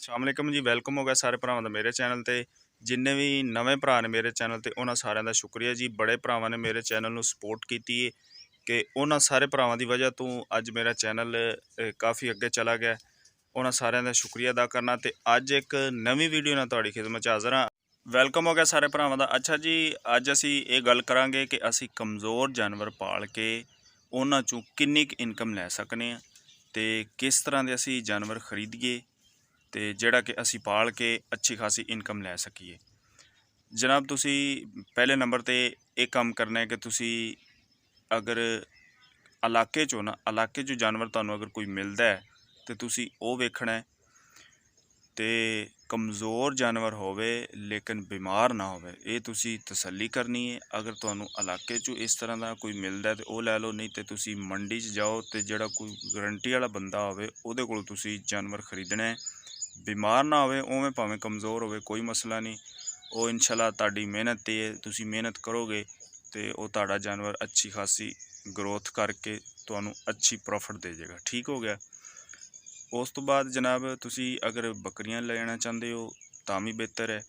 ਅਸਲਾਮੁਅਲੈਕਮ ਜੀ, ਵੈਲਕਮ ਹੋ ਗਿਆ ਸਾਰੇ ਭਰਾਵਾਂ ਦਾ ਮੇਰੇ ਚੈਨਲ ਤੇ। ਜਿੰਨੇ ਵੀ ਨਵੇਂ ਭਰਾ ਨੇ ਮੇਰੇ ਚੈਨਲ ਤੇ ਉਹਨਾਂ ਸਾਰਿਆਂ ਦਾ ਸ਼ੁਕਰੀਆ ਜੀ। ਬੜੇ ਭਰਾਵਾਂ ਨੇ ਮੇਰੇ ਚੈਨਲ ਨੂੰ ਸਪੋਰਟ ਕੀਤੀ ਹੈ ਕਿ ਉਹਨਾਂ ਸਾਰੇ ਭਰਾਵਾਂ ਦੀ ਵਜ੍ਹਾ ਤੋਂ ਅੱਜ ਮੇਰਾ ਚੈਨਲ ਕਾਫੀ ਅੱਗੇ ਚਲਾ ਗਿਆ। ਉਹਨਾਂ ਸਾਰਿਆਂ ਦਾ ਸ਼ੁਕਰੀਆ ਅਦਾ ਕਰਨਾ ਤੇ ਅੱਜ ਇੱਕ ਨਵੀਂ ਵੀਡੀਓ ਨਾਲ ਤੁਹਾਡੀ ਖਿਦਮਤ 'ਚ ਹਾਜ਼ਰ ਹਾਂ। ਵੈਲਕਮ ਹੋ ਗਿਆ ਸਾਰੇ ਭਰਾਵਾਂ ਦਾ। ਅੱਛਾ ਜੀ, ਅੱਜ ਅਸੀਂ ਇਹ ਗੱਲ ਕਰਾਂਗੇ ਕਿ ਅਸੀਂ ਕਮਜ਼ੋਰ ਜਾਨਵਰ ਪਾਲ ਕੇ ਉਹਨਾਂ 'ਚੋਂ ਕਿੰਨੀ ਕੁ ਇਨਕਮ ਲੈ ਸਕਨੇ ਹਾਂ ਤੇ ਕਿਸ ਤਰ੍ਹਾਂ ਦੇ ਅਸੀਂ ਜਾਨਵਰ ਖਰੀਦੀਏ ਤੇ ਜਿਹੜਾ ਕਿ ਅਸੀਂ ਪਾਲ ਕੇ ਅੱਛੀ ਖਾਸੀ ਇਨਕਮ ਲੈ ਸਕੀਏ। ਜਨਾਬ, ਤੁਸੀਂ ਪਹਿਲੇ ਨੰਬਰ ਤੇ ਇਹ ਕੰਮ ਕਰਨਾ ਹੈ ਕਿ ਤੁਸੀਂ ਅਗਰ ਇਲਾਕੇ 'ਚੋਂ ਜਾਨਵਰ ਤੁਹਾਨੂੰ ਅਗਰ ਕੋਈ ਮਿਲਦਾ ਹੈ ਤੇ ਤੁਸੀਂ ਉਹ ਵੇਖਣਾ ਹੈ ਤੇ ਕਮਜ਼ੋਰ ਜਾਨਵਰ ਹੋਵੇ ਲੇਕਿਨ ਬਿਮਾਰ ਨਾ ਹੋਵੇ, ਇਹ ਤੁਸੀਂ ਤਸੱਲੀ ਕਰਨੀ ਹੈ। ਅਗਰ ਤੁਹਾਨੂੰ ਇਲਾਕੇ 'ਚੋਂ ਇਸ ਤਰ੍ਹਾਂ ਦਾ ਕੋਈ ਮਿਲਦਾ ਤੇ ਉਹ ਲੈ ਲਓ, ਨਹੀਂ ਤੇ ਤੁਸੀਂ ਮੰਡੀ 'ਚ ਜਾਓ ਤੇ ਜਿਹੜਾ ਕੋਈ ਗਰੰਟੀ ਵਾਲਾ ਬੰਦਾ ਹੋਵੇ ਉਹਦੇ ਕੋਲ ਤੁਸੀਂ ਜਾਨਵਰ ਖਰੀਦਣਾ ਹੈ। ਬਿਮਾਰ ਨਾ ਹੋਵੇ, ਉਵੇਂ ਭਾਵੇਂ ਕਮਜ਼ੋਰ ਹੋਵੇ ਕੋਈ ਮਸਲਾ ਨਹੀਂ, ਉਹ ਇਨਸ਼ਾਅੱਲਾ ਤੁਹਾਡੀ ਮਿਹਨਤ 'ਤੇ ਤੁਸੀਂ ਮਿਹਨਤ ਕਰੋਗੇ ਤੇ ਉਹ ਤੁਹਾਡਾ ਜਾਨਵਰ ਅੱਛੀ ਖਾਸੀ ਗਰੋਥ ਕਰਕੇ ਤੁਹਾਨੂੰ ਅੱਛੀ ਪ੍ਰੋਫਿਟ ਦੇ ਜਾਏਗਾ। ਠੀਕ ਹੋ ਗਿਆ। ਉਸ ਤੋਂ ਬਾਅਦ ਜਨਾਬ, ਤੁਸੀਂ ਅਗਰ ਬੱਕਰੀਆਂ ਲੈਣਾ ਚਾਹੁੰਦੇ ਹੋ ਤਾਂ ਵੀ ਬਿਹਤਰ ਹੈ।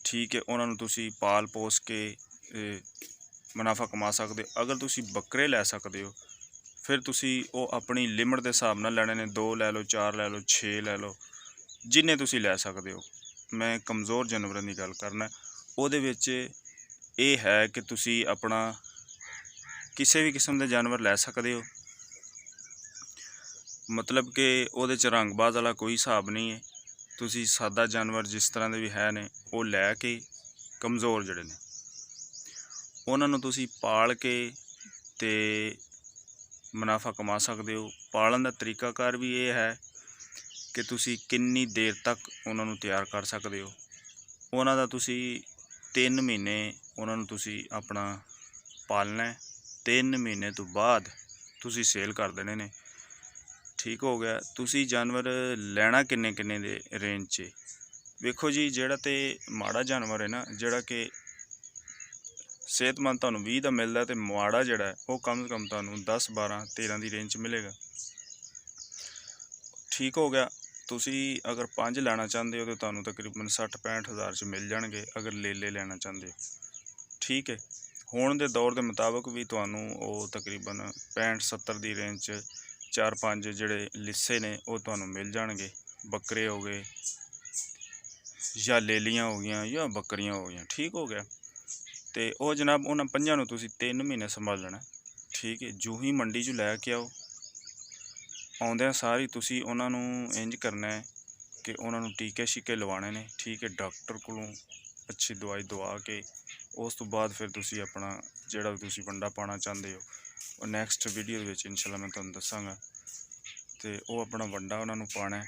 ਠੀਕ ਹੈ, ਉਹਨਾਂ ਨੂੰ ਤੁਸੀਂ ਪਾਲ ਪੋਸ ਕੇ ਮੁਨਾਫਾ ਕਮਾ ਸਕਦੇ ਹੋ। ਅਗਰ ਤੁਸੀਂ ਬੱਕਰੇ ਲੈ ਸਕਦੇ ਹੋ ਫਿਰ ਤੁਸੀਂ ਉਹ ਆਪਣੀ ਲਿਮਟ ਦੇ ਹਿਸਾਬ ਨਾਲ ਲੈਣੇ ਨੇ। 2 ਲੈ ਲਓ, 4 ਲੈ ਲਓ, 6 ਲੈ ਲਓ, ਜਿੰਨੇ ਤੁਸੀਂ ਲੈ ਸਕਦੇ ਹੋ। ਮੈਂ ਕਮਜ਼ੋਰ ਜਾਨਵਰਾਂ ਦੀ ਗੱਲ ਕਰਨਾ। ਉਹਦੇ ਵਿੱਚ ਇਹ ਹੈ ਕਿ ਤੁਸੀਂ ਆਪਣਾ ਕਿਸੇ ਵੀ ਕਿਸਮ ਦੇ ਜਾਨਵਰ ਲੈ ਸਕਦੇ ਹੋ, ਮਤਲਬ ਕਿ ਉਹਦੇ 'ਚ ਰੰਗਬਾਜ਼ ਵਾਲਾ ਕੋਈ ਹਿਸਾਬ ਨਹੀਂ ਹੈ। ਤੁਸੀਂ ਸਾਦਾ ਜਾਨਵਰ ਜਿਸ ਤਰ੍ਹਾਂ ਦੇ ਵੀ ਹੈ ਨੇ ਉਹ ਲੈ ਕੇ ਕਮਜ਼ੋਰ ਜਿਹੜੇ ਨੇ ਉਹਨਾਂ ਨੂੰ ਤੁਸੀਂ ਪਾਲ ਕੇ ਤੇ ਮੁਨਾਫਾ ਕਮਾ ਸਕਦੇ ਹੋ। ਪਾਲਣ ਦਾ ਤਰੀਕਾਕਾਰ ਵੀ ਇਹ ਹੈ ਕਿ ਤੁਸੀਂ ਕਿੰਨੀ ਦੇਰ ਤੱਕ ਉਹਨਾਂ ਨੂੰ ਤਿਆਰ ਕਰ ਸਕਦੇ ਹੋ। ਉਹਨਾਂ ਦਾ ਤੁਸੀਂ 3 ਮਹੀਨੇ ਉਹਨਾਂ ਨੂੰ ਤੁਸੀਂ ਆਪਣਾ ਪਾਲਣਾ ਹੈ। 3 ਮਹੀਨੇ ਤੋਂ ਬਾਅਦ ਤੁਸੀਂ ਸੇਲ ਕਰ ਦੇਣੇ ਨੇ। ਠੀਕ ਹੋ ਗਿਆ। ਤੁਸੀਂ ਜਾਨਵਰ ਲੈਣਾ ਕਿੰਨੇ ਦੇ ਰੇਂਜ 'ਚ ਵੇਖੋ ਜੀ। ਜਿਹੜਾ ਤੇ ਮਾੜਾ ਜਾਨਵਰ ਹੈ ਨਾ, ਜਿਹੜਾ ਕਿ ਸਿਹਤਮੰਦ ਤੁਹਾਨੂੰ 20 ਦਾ ਮਿਲਦਾ ਤੇ ਮਾੜਾ ਜਿਹੜਾ ਹੈ ਉਹ ਕਮ ਸੇ ਕਮ ਤੁਹਾਨੂੰ 10, 12, 13 ਦੀ ਰੇਂਜ 'ਚ ਮਿਲੇਗਾ। ਠੀਕ ਹੋ ਗਿਆ। ਤੁਸੀਂ ਅਗਰ 5 ਲੈਣਾ ਚਾਹੁੰਦੇ ਹੋ ਤਾਂ ਤੁਹਾਨੂੰ ਤਕਰੀਬਨ 60-65 ਹਜ਼ਾਰ 'ਚ ਮਿਲ ਜਾਣਗੇ ਅਗਰ ਲੇਲੇ ਲੈਣਾ ਚਾਹੁੰਦੇ ਹੋ। ਠੀਕ ਹੈ। ਹੁਣ ਦੇ ਦੌਰ ਦੇ ਮੁਤਾਬਕ ਵੀ ਤੁਹਾਨੂੰ ਉਹ ਤਕਰੀਬਨ 65-70 ਦੀ ਰੇਂਜ 'ਚ 4-5 ਜਿਹੜੇ ਲਿੱਸੇ ਨੇ ਉਹ ਤੁਹਾਨੂੰ ਮਿਲ ਜਾਣਗੇ। ਬੱਕਰੇ ਹੋ ਗਏ ਜਾਂ ਲੇਲੀਆਂ ਹੋ ਗਈਆਂ ਜਾਂ ਬੱਕਰੀਆਂ ਹੋ ਗਈਆਂ। ਠੀਕ ਹੋ ਗਿਆ। ਤੇ ਉਹ ਜਨਾਬ ਉਹਨਾਂ 5 ਨੂੰ ਤੁਸੀਂ 3 ਮਹੀਨੇ ਸੰਭਾਲਣਾ। ਠੀਕ ਹੈ। ਜੋ ਹੀ ਮੰਡੀ 'ਚ ਲੈ ਕੇ ਆਓ, ਆਉਂਦਿਆਂ ਸਾਰੀ ਤੁਸੀਂ ਉਹਨਾਂ ਨੂੰ ਇੰਜ ਕਰਨਾ ਹੈ ਕਿ ਉਹਨਾਂ ਨੂੰ ਟੀਕੇ ਸ਼ੀਕੇ ਲਵਾਉਣੇ ਨੇ। ਠੀਕ ਹੈ। ਡਾਕਟਰ ਕੋਲੋਂ ਅੱਛੀ ਦਵਾਈ ਦਵਾ ਕੇ ਉਸ ਤੋਂ ਬਾਅਦ ਫਿਰ ਤੁਸੀਂ ਆਪਣਾ ਜਿਹੜਾ ਵੀ ਤੁਸੀਂ ਵੰਡਾ ਪਾਉਣਾ ਚਾਹੁੰਦੇ ਹੋ ਉਹ ਨੈਕਸਟ ਵੀਡੀਓ ਦੇ ਵਿੱਚ ਇਨਸ਼ਾਅੱਲਾ ਮੈਂ ਤੁਹਾਨੂੰ ਦੱਸਾਂਗਾ। ਤੇ ਉਹ ਆਪਣਾ ਵੰਡਾ ਉਹਨਾਂ ਨੂੰ ਪਾਉਣਾ।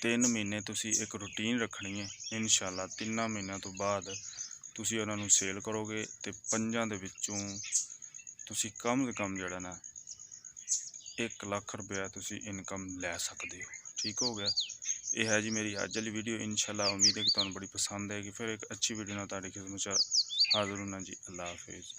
3 ਮਹੀਨੇ ਤੁਸੀਂ ਇੱਕ ਰੂਟੀਨ ਰੱਖਣੀ ਹੈ। ਇਨਸ਼ਾਅੱਲਾ 3 ਮਹੀਨਿਆਂ ਤੋਂ ਬਾਅਦ ਤੁਸੀਂ ਉਹਨਾਂ ਨੂੰ ਸੇਲ ਕਰੋਗੇ ਤੇ 5 ਦੇ ਵਿੱਚੋਂ ਤੁਸੀਂ ਕਮ ਤੋਂ ਕਮ ਜਿਹੜਾ ਨਾ 1 ਲੱਖ ਰੁਪਇਆ ਤੁਸੀਂ ਇਨਕਮ ਲੈ ਸਕਦੇ ਹੋ। ਠੀਕ ਹੋ ਗਿਆ। ਇਹ ਹੈ ਜੀ ਮੇਰੀ ਅੱਜ ਵਾਲੀ ਵੀਡੀਓ। ਇਨਸ਼ਾਅੱਲਾ ਉਮੀਦ ਹੈ ਕਿ ਤੁਹਾਨੂੰ ਬੜੀ ਪਸੰਦ ਆਏਗੀ। ਫਿਰ ਇੱਕ ਅੱਛੀ ਵੀਡੀਓ ਨਾਲ ਤੁਹਾਡੀ ਖਿਦਮਤ 'ਚ ਹਾਜ਼ਰ ਹੋਣਾ ਜੀ। ਅੱਲਾ ਹਾਫਿਜ਼।